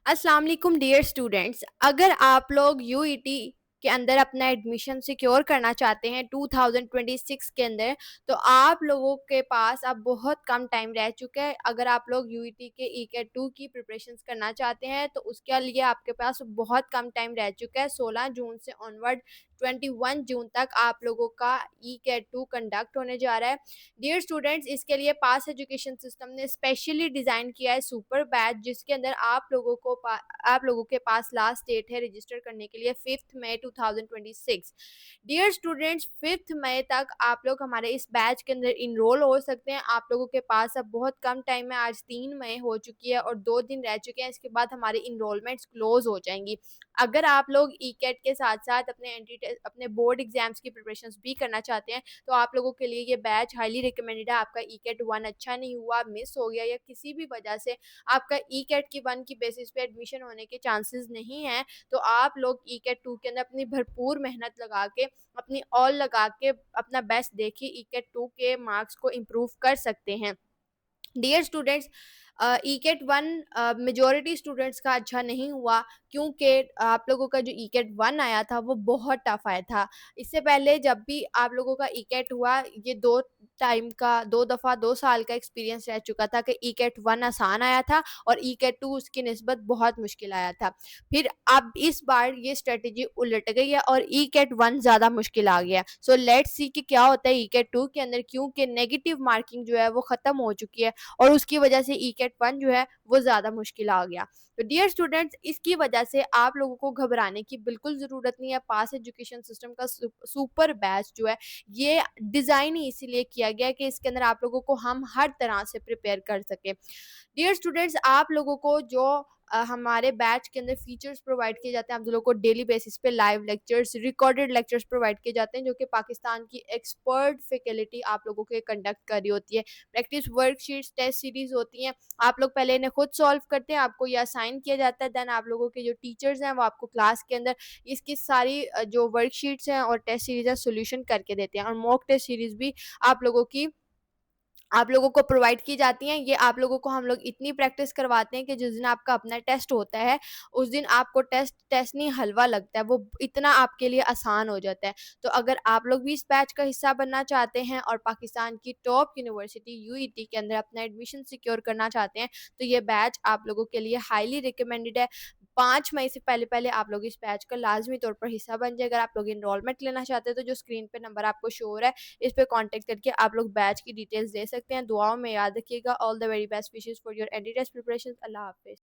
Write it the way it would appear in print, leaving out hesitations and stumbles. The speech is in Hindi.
अस्सलाम वालेकुम डियर स्टूडेंट्स। अगर आप लोग यूईटी के अंदर अपना एडमिशन सिक्योर करना चाहते हैं 2026 के अंदर, तो आप लोगों के पास अब बहुत कम टाइम रह चुका है। अगर आप लोग यूईटी के ईकेट 2 की प्रिपरेशंस करना चाहते हैं तो उसके लिए आपके पास बहुत कम टाइम रह चुका है। 16 जून से ऑनवर्ड 21 जून तक आप लोगों का ईकेट 2 कंडक्ट होने जा रहा है। डियर स्टूडेंट्स, इसके लिए पास एजुकेशन सिस्टम ने स्पेशली डिज़ाइन किया है सुपर बैच, जिसके अंदर आप लोगों के पास लास्ट डेट है रजिस्टर करने के लिए 5 मई 2026। डियर स्टूडेंट्स, 5 मई तक आप लोग हमारे इस बैच के अंदर इनरोल हो सकते हैं। आप लोगों के पास अब बहुत कम टाइम है। आज 3 मई हो चुकी है और 2 दिन रह चुके हैं। इसके बाद हमारी इनरोलमेंट्स क्लोज हो जाएंगी। अगर आप लोग ईकेट के साथ साथ अपने बोर्ड एग्जाम्स की प्रिपरेशंस भी करना चाहते हैं तो आप लोगों के लिए ये बैच हाईली रिकमेंडेड है। आपका ईकेट 1 अच्छा नहीं हुआ, मिस हो गया या किसी भी वजह से आपका ईकेट की 1 की बेसिस पे एडमिशन होने के चांसेस नहीं हैं, तो आप लोग ईकेट 2 के अंदर अपनी भरपूर मेहनत लगा के, अपनी ऑल लगा के अपना बेस्ट देखिए, ईकेट 2 के मार्क्स को इम्प्रूव कर सकते हैं। डियर स्टूडेंट्स, ईकेट 1 मेजॉरिटी स्टूडेंट्स का अच्छा नहीं हुआ, क्योंकि आप लोगों का जो ईकेट 1 आया था वो बहुत टफ आया था। इससे पहले जब भी आप लोगों का ईकेट हुआ, ये 2 दफ़ा 2 साल का एक्सपीरियंस रह चुका था कि ईकेट 1 आसान आया था और ईकेट 2 उसकी निस्बत बहुत मुश्किल आया था। फिर अब इस बार ये स्ट्रेटजी उलट गई है और ईकेट 1 ज़्यादा मुश्किल आ गया है। सो लेट्स सी कि क्या होता है ईकेट 2 के अंदर, क्योंकि नेगेटिव मार्किंग जो है वो ख़त्म हो चुकी है और उसकी वजह से ईकेट 1 जो है वो ज़्यादा मुश्किल आ गया। तो डियर स्टूडेंट्स, इसकी वजह से आप लोगों को घबराने की बिल्कुल ज़रूरत नहीं है। पास एजुकेशन सिस्टम का सुपर बैच जो है, ये डिज़ाइन ही इसीलिए किया गया है कि इसके अंदर आप लोगों को हम हर तरह से प्रिपेयर कर सकें। डियर स्टूडेंट्स, आप लोगों को जो हमारे बैच के अंदर फीचर्स प्रोवाइड किए जाते हैं, आप लोगों को डेली बेसिस पे live lectures, recorded lectures provide किए जाते हैं, जो कि पाकिस्तान की एक्सपर्ट फैकल्टी आप लोगों के कंडक्ट कर रही होती है। प्रैक्टिस वर्कशीट्स, टेस्ट सीरीज होती हैं, आप लोग पहले इन्हें खुद सॉल्व करते हैं, आपको ये असाइन किया जाता है, देन आप लोगों के जो टीचर्स हैं वो आपको क्लास के अंदर इसकी सारी जो वर्कशीट्स हैं और टेस्ट सीरीज है सोल्यूशन करके देते हैं, और मॉक टेस्ट सीरीज भी आप लोगों की आप लोगों को प्रोवाइड की जाती हैं। ये आप लोगों को हम लोग इतनी प्रैक्टिस करवाते हैं कि जिस दिन आपका अपना टेस्ट होता है, उस दिन आपको टेस्ट टेस्ट नहीं हलवा लगता है, वो इतना आपके लिए आसान हो जाता है। तो अगर आप लोग भी इस बैच का हिस्सा बनना चाहते हैं और पाकिस्तान की टॉप यूनिवर्सिटी यूईटी के अंदर अपना एडमिशन सिक्योर करना चाहते हैं, तो ये बैच आप लोगों के लिए हाईली रिकमेंडेड है। 5 मई से पहले-पहले आप लोग इस बैच का लाज़मी तौर पर हिस्सा बन जाइए। अगर आप लोग एनरोलमेंट लेना चाहते हैं, तो जो स्क्रीन पे नंबर आपको शो हो रहा है, इस पे कॉन्टैक्ट करके आप लोग बैच की डिटेल्स दे सकते हैं। दुआओं में याद रखिएगा। All the very best wishes for your entry test preparations. अल्लाह हाफ़िज़।